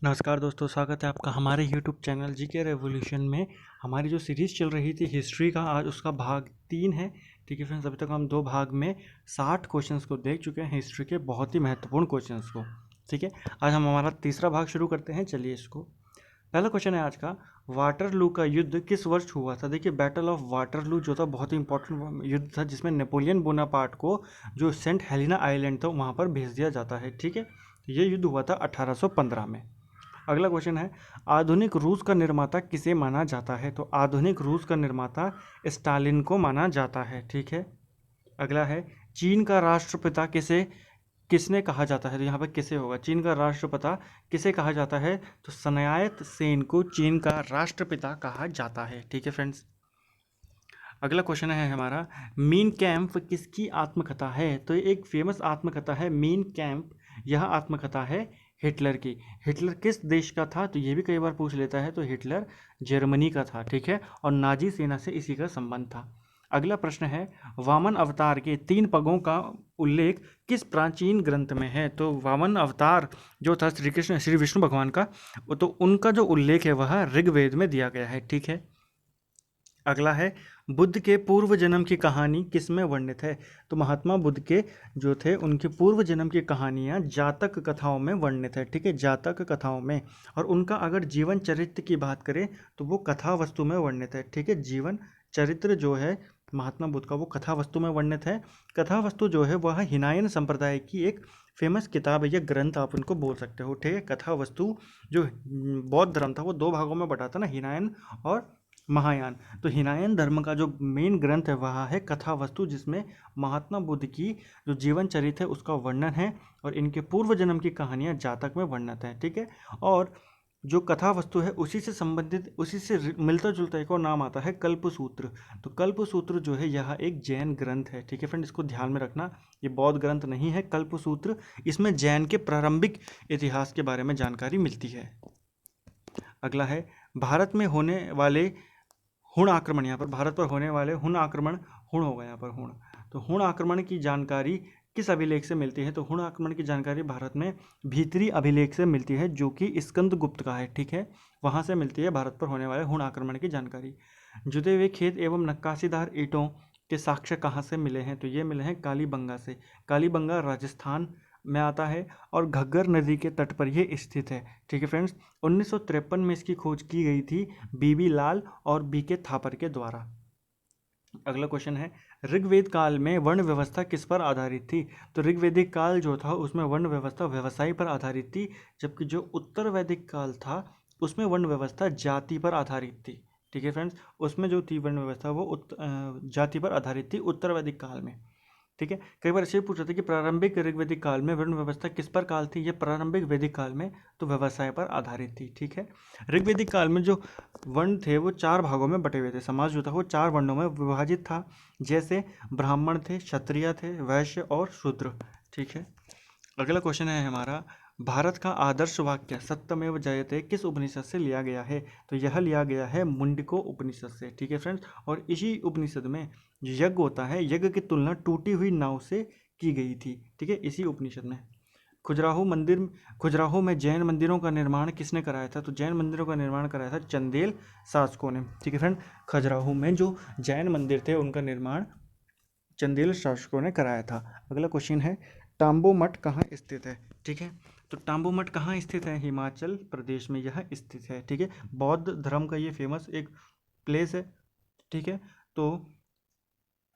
नमस्कार दोस्तों, स्वागत है आपका हमारे यूट्यूब चैनल जीके रेवोल्यूशन में। हमारी जो सीरीज़ चल रही थी हिस्ट्री का, आज उसका भाग 3 है। ठीक है फ्रेंड्स, अभी तक हम 2 भाग में 60 क्वेश्चंस को देख चुके हैं, हिस्ट्री के बहुत ही महत्वपूर्ण क्वेश्चंस को। ठीक है, आज हम हमारा तीसरा भाग शुरू करते हैं। चलिए इसको, पहला क्वेश्चन है आज का, वाटरलू का युद्ध किस वर्ष हुआ था? देखिए, बैटल ऑफ वाटरलू जो था बहुत ही इंपॉर्टेंट युद्ध था, जिसमें नेपोलियन बोनापार्ट को जो सेंट हेलेना आइलैंड था वहाँ पर भेज दिया जाता है। ठीक है, ये युद्ध हुआ था 1815 में। अगला क्वेश्चन है, आधुनिक रूस का निर्माता किसे माना जाता है? तो आधुनिक रूस का निर्माता स्टालिन को माना जाता है। ठीक है, अगला है, चीन का राष्ट्रपिता किसने कहा जाता है? तो यहाँ पर किसे होगा, चीन का राष्ट्रपिता किसे कहा जाता है? तो सनायात सेन को चीन का राष्ट्रपिता कहा जाता है। ठीक है फ्रेंड्स, अगला क्वेश्चन है हमारा, मीन कैंप किसकी आत्मकथा है? तो एक फेमस आत्मकथा है मीन कैंप। यह आत्मकथा है हिटलर की। हिटलर किस देश का था? तो ये भी कई बार पूछ लेता है, तो हिटलर जर्मनी का था। ठीक है, और नाजी सेना से इसी का संबंध था। अगला प्रश्न है, वामन अवतार के 3 पगों का उल्लेख किस प्राचीन ग्रंथ में है? तो वामन अवतार जो था श्री विष्णु भगवान का, तो उनका जो उल्लेख है वह ऋग्वेद में दिया गया है। ठीक है, अगला है, बुद्ध के पूर्व जन्म की कहानी किसमें वर्णित है? तो महात्मा बुद्ध के जो थे उनके पूर्व जन्म की कहानियाँ जातक कथाओं में वर्णित है। ठीक है, जातक कथाओं में। और उनका अगर जीवन चरित्र की बात करें तो वो कथा वस्तु में वर्णित है। ठीक है, जीवन चरित्र जो है महात्मा बुद्ध का वो कथा वस्तु में वर्णित है। कथा वस्तु जो है वह हिनायन संप्रदाय की एक फेमस किताब है या ग्रंथ आप उनको बोल सकते हो। ठीक है, कथा वस्तु जो बौद्ध धर्म था वो 2 भागों में बटा था ना, हिनायन और महायान। तो हिनायन धर्म का जो मेन ग्रंथ है वह है कथा वस्तु, जिसमें महात्मा बुद्ध की जो जीवन चरित्र है उसका वर्णन है और इनके पूर्व जन्म की कहानियां जातक में वर्णित है। ठीक है, और जो कथा वस्तु है उसी से संबंधित, उसी से मिलता जुलता एक और नाम आता है कल्पसूत्र। तो कल्पसूत्र जो है यह एक जैन ग्रंथ है। ठीक है फ्रेंड, इसको ध्यान में रखना, ये बौद्ध ग्रंथ नहीं है कल्पसूत्र। इसमें जैन के प्रारंभिक इतिहास के बारे में जानकारी मिलती है। अगला है, भारत में होने वाले हुण आक्रमण, यहाँ पर भारत पर होने वाले हुण आक्रमण, हुण होगा यहाँ पर हुण, तो हुण आक्रमण की जानकारी किस अभिलेख से मिलती है? तो हुण आक्रमण की जानकारी भारत में भीतरी अभिलेख से मिलती है, जो कि स्कंदगुप्त का है। ठीक है, वहाँ से मिलती है भारत पर होने वाले हुण आक्रमण की जानकारी। जुते हुए खेत एवं नक्काशीदार ईंटों के साक्ष्य कहाँ से मिले हैं? तो ये मिले हैं कालीबंगा से। कालीबंगा राजस्थान में आता है और घग्गर नदी के तट पर यह स्थित है। ठीक है फ्रेंड्स, 1953 में इसकी खोज की गई थी बीबी लाल और बीके थापर के द्वारा। अगला क्वेश्चन है, ऋग्वेद काल में वर्ण व्यवस्था किस पर आधारित थी? तो ऋग्वेदिक काल जो था उसमें वर्ण व्यवस्था व्यवसाय पर आधारित थी, जबकि जो उत्तर वैदिक काल था उसमें वर्ण व्यवस्था जाति पर आधारित थी। ठीक है फ्रेंड्स, उसमें जो थी वर्ण व्यवस्था वो जाति पर आधारित थी उत्तर वैदिक काल में। ठीक है, कई बार ऐसे पूछा था कि प्रारंभिक ऋग्वेदिक काल में वर्ण व्यवस्था किस पर काल थी? ये प्रारंभिक वैदिक काल में तो व्यवसाय पर आधारित थी। ठीक है, ऋग्वेदिक काल में जो वर्ण थे वो 4 भागों में बटे हुए थे। समाज जो था वो 4 वर्णों में विभाजित था, जैसे ब्राह्मण थे, क्षत्रिय थे, वैश्य और शूद्र। ठीक है, अगला क्वेश्चन है हमारा, भारत का आदर्श वाक्य सत्यमेव जयते किस उपनिषद से लिया गया है? तो यह लिया गया है मुंडको उपनिषद से। ठीक है फ्रेंड्स, और इसी उपनिषद में यज्ञ होता है, यज्ञ की तुलना टूटी हुई नाव से की गई थी। ठीक है, इसी उपनिषद में। खजुराहो में जैन मंदिरों का निर्माण किसने कराया था? तो जैन मंदिरों का निर्माण कराया था चंदेल शासकों ने। ठीक है फ्रेंड, खजुराहो में जो जैन मंदिर थे उनका निर्माण चंदेल शासकों ने कराया था। अगला क्वेश्चन है, टाम्बो मठ कहाँ स्थित है? ठीक है, तो टाम्बो मठ कहाँ स्थित है? हिमाचल प्रदेश में यह स्थित है। ठीक है, बौद्ध धर्म का ये फेमस एक प्लेस है। ठीक है, तो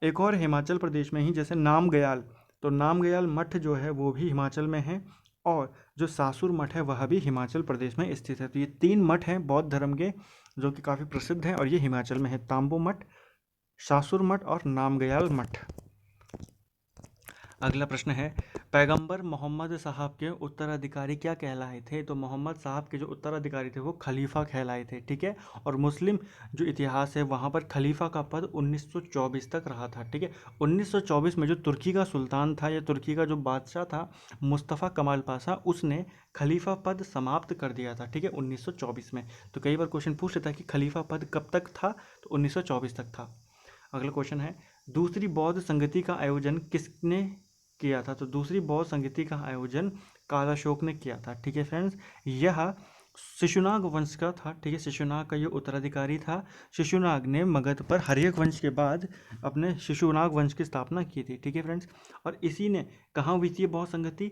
एक और हिमाचल प्रदेश में ही जैसे नामगयाल, तो नामगयाल मठ जो है वो भी हिमाचल में है, और जो सासुर मठ है वह भी हिमाचल प्रदेश में स्थित है। तो ये 3 मठ हैं बौद्ध धर्म के जो कि काफ़ी प्रसिद्ध हैं, और ये हिमाचल में है, ताम्बो मठ, सासुर मठ और नामगयाल मठ। अगला प्रश्न है, पैगंबर मोहम्मद साहब के उत्तराधिकारी क्या कहलाए थे? तो मोहम्मद साहब के जो उत्तराधिकारी थे वो खलीफा कहलाए थे। ठीक है, और मुस्लिम जो इतिहास है वहाँ पर खलीफा का पद 1924 तक रहा था। ठीक है, 1924 में जो तुर्की का सुल्तान था या तुर्की का जो बादशाह था मुस्तफ़ा कमाल पाशा, उसने खलीफा पद समाप्त कर दिया था। ठीक है, 1924 में। तो कई बार क्वेश्चन पूछ लेता है कि खलीफा पद कब तक था? तो 1924 तक था। अगला क्वेश्चन है, दूसरी बौद्ध संगति का आयोजन किसने किया था? तो दूसरी बौद्ध संगति का आयोजन कालाशोक ने किया था। ठीक है फ्रेंड्स, यह शिशुनाग वंश का था, ठीक है। शिशुनाग का ये उत्तराधिकारी था। शिशुनाग ने मगध पर हर्यक वंश के बाद अपने शिशुनाग वंश की स्थापना की थी, ठीक है फ्रेंड्स। और इसी ने कहाँ हुई थी ये बहुत संगति?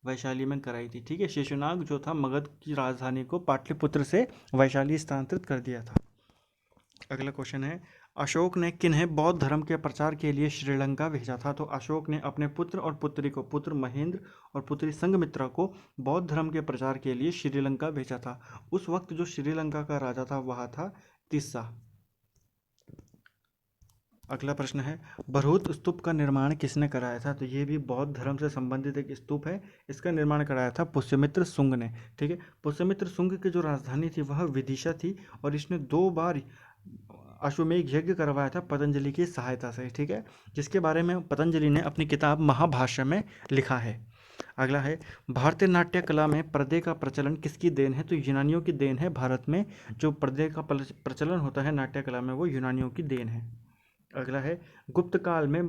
वैशाली में कराई थी, ठीक है। शिशुनाग जो था मगध की राजधानी को पाटलिपुत्र से वैशाली स्थानांतरित कर दिया था। अगला क्वेश्चन है, अशोक ने किन्हें बौद्ध धर्म के प्रचार के लिए श्रीलंका भेजा था? तो अशोक ने अपने पुत्र और पुत्री को, पुत्र महेंद्र और पुत्री संघमित्रा को बौद्ध धर्म के प्रचार के लिए श्रीलंका भेजा था। उस वक्त जो श्रीलंका का राजा था वह था तिस्सा। अगला प्रश्न है, बरहुत स्तूप का निर्माण किसने कराया था? तो ये भी बौद्ध धर्म से संबंधित एक स्तूप है। इसका निर्माण कराया था पुष्यमित्र शुंग ने, ठीक है। पुष्यमित्र शुंग की जो राजधानी थी वह विदिशा थी और इसने 2 बार अश्वमेध यज्ञ करवाया था पतंजलि की सहायता से, ठीक है, जिसके बारे में पतंजलि ने अपनी किताब महाभाष्य में लिखा है। अगला है, भारतीय नाट्य कला में पर्दे का प्रचलन किसकी देन है? तो यूनानियों की देन है। भारत में जो पर्दे का प्रचलन होता है नाट्य कला में वो यूनानियों की देन है। अगला है, गुप्त काल में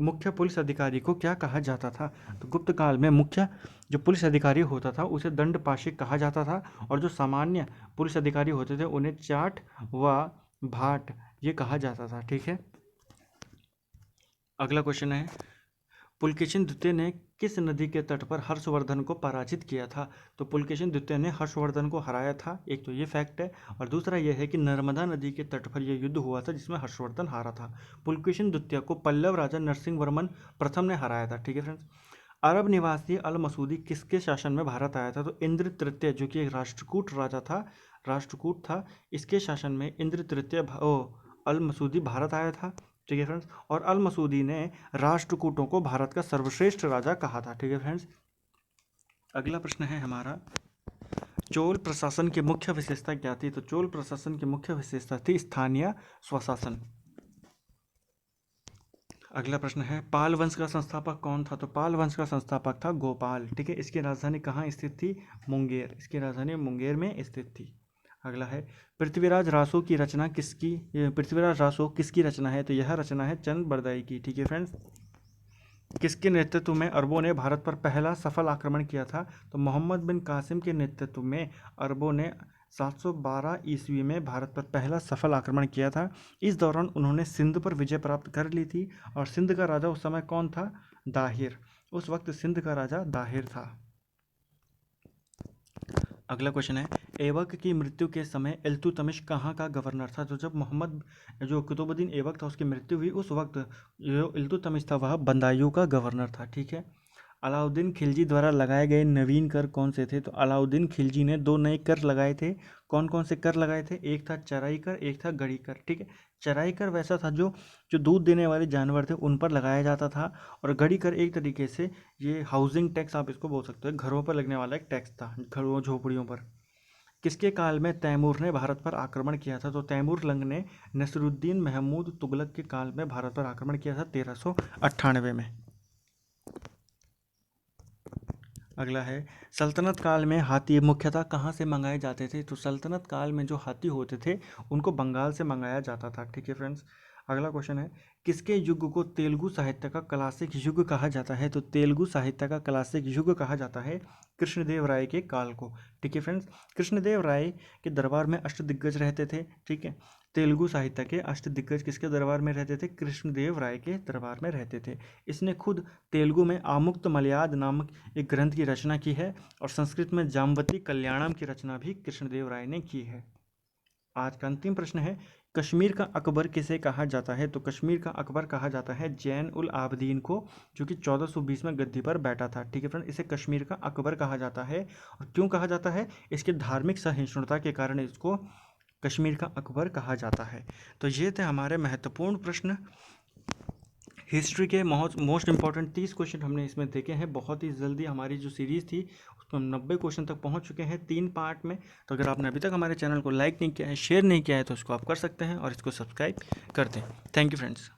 मुख्य पुलिस अधिकारी को क्या कहा जाता था? तो गुप्त काल में मुख्य जो पुलिस अधिकारी होता था उसे दंडपाशिक कहा जाता था और जो सामान्य पुलिस अधिकारी होते थे उन्हें चाट व भाट ये कहा जाता था, ठीक है। अगला क्वेश्चन है, पुलकेशिन द्वितीय ने किस नदी के तट पर हर्षवर्धन को पराजित किया था? तो पुलकेशिन द्वितीय ने हर्षवर्धन को हराया था, एक तो ये फैक्ट है, और दूसरा यह है कि नर्मदा नदी के तट पर यह युद्ध हुआ था जिसमें हर्षवर्धन हारा था। पुलकेशिन द्वितीय को पल्लव राजा नरसिंह वर्मन प्रथम ने हराया था, ठीक है फ्रेंड्स। अरब निवासी अल मसूदी किसके शासन में भारत आया था? तो इंद्र तृतीय जो कि एक राष्ट्रकूट राजा था, राष्ट्रकूट था, इसके शासन में इंद्र तृतीय अल मसूदी भारत आया था, ठीक है फ्रेंड्स। और अल मसूदी ने राष्ट्रकूटों को भारत का सर्वश्रेष्ठ राजा कहा था, ठीक है फ्रेंड्स। अगला प्रश्न है हमारा, चोल प्रशासन की मुख्य विशेषता क्या थी? तो चोल प्रशासन की मुख्य विशेषता थी स्थानीय स्वशासन। अगला प्रश्न है, पाल वंश का संस्थापक कौन था? तो पाल वंश का संस्थापक था गोपाल, ठीक है। इसकी राजधानी कहाँ स्थित थी? मुंगेर, इसकी राजधानी मुंगेर में स्थित थी। अगला है, पृथ्वीराज रासो की रचना किसकी, पृथ्वीराज रासो किसकी रचना है? तो यह रचना है चंद बरदाई की, ठीक है फ्रेंड्स। किसके नेतृत्व में अरबों ने भारत पर पहला सफल आक्रमण किया था? तो मोहम्मद बिन कासिम के नेतृत्व में अरबों ने 712 ईस्वी में भारत पर पहला सफल आक्रमण किया था। इस दौरान उन्होंने सिंध पर विजय प्राप्त कर ली थी और सिंध का राजा उस समय कौन था? दाहिर। उस वक्त सिंध का राजा दाहिर था। अगला क्वेश्चन है, ऐबक की मृत्यु के समय इल्तुतमिश कहाँ का गवर्नर था? तो जब मोहम्मद जो कुतुबुद्दीन ऐबक था उसकी मृत्यु हुई उस वक्त जो इल्तुतमिश था वह बंदायूं का गवर्नर था, ठीक है। अलाउद्दीन खिलजी द्वारा लगाए गए नवीन कर कौन से थे? तो अलाउद्दीन खिलजी ने 2 नए कर लगाए थे। कौन कौन से कर लगाए थे? एक था चराई कर, एक था गड़ी कर, ठीक है। चराई कर वैसा था जो जो दूध देने वाले जानवर थे उन पर लगाया जाता था, और गड़ी कर एक तरीके से ये हाउसिंग टैक्स आप इसको बोल सकते हो, घरों पर लगने वाला एक टैक्स था, घरों झोपड़ियों पर। किसके काल में तैमूर ने भारत पर आक्रमण किया था? तो तैमूर लंग ने नसरुद्दीन महमूद तुगलक के काल में भारत पर आक्रमण किया था 1398 में। अगला है, सल्तनत काल में हाथी मुख्यतः कहाँ से मंगाए जाते थे? तो सल्तनत काल में जो हाथी होते थे उनको बंगाल से मंगाया जाता था, ठीक है फ्रेंड्स। अगला क्वेश्चन है, किसके युग को तेलुगु साहित्य का क्लासिक युग कहा जाता है? तो तेलुगु साहित्य का क्लासिक युग कहा जाता है कृष्णदेव राय के काल को, ठीक है फ्रेंड्स। कृष्णदेव राय के दरबार में अष्टदिग्गज रहते थे, ठीक है। तेलुगु साहित्य के अष्टदिग्गज किसके दरबार में रहते थे? कृष्णदेव राय के दरबार में रहते थे। इसने खुद तेलुगु में आमुक्त मलयाद नामक एक ग्रंथ की रचना की है और संस्कृत में जाम्बती कल्याणम की रचना भी कृष्णदेव राय ने की है। आज का अंतिम प्रश्न है, कश्मीर का अकबर किसे कहा जाता है? तो कश्मीर का अकबर कहा जाता है जैन उल आबदीन को, जो कि 1420 में गद्दी पर बैठा था, ठीक है फ्रेंड। इसे कश्मीर का अकबर कहा जाता है। और क्यों कहा जाता है? इसके धार्मिक सहिष्णुता के कारण इसको कश्मीर का अकबर कहा जाता है। तो ये थे हमारे महत्वपूर्ण प्रश्न हिस्ट्री के। मोस्ट इंपॉर्टेंट 30 क्वेश्चन हमने इसमें देखे हैं। बहुत ही जल्दी हमारी जो सीरीज़ थी उसमें हम 90 क्वेश्चन तक पहुंच चुके हैं 3 पार्ट में। तो अगर आपने अभी तक हमारे चैनल को लाइक नहीं किया है, शेयर नहीं किया है, तो इसको आप कर सकते हैं और इसको सब्सक्राइब कर दें। Thank you friends.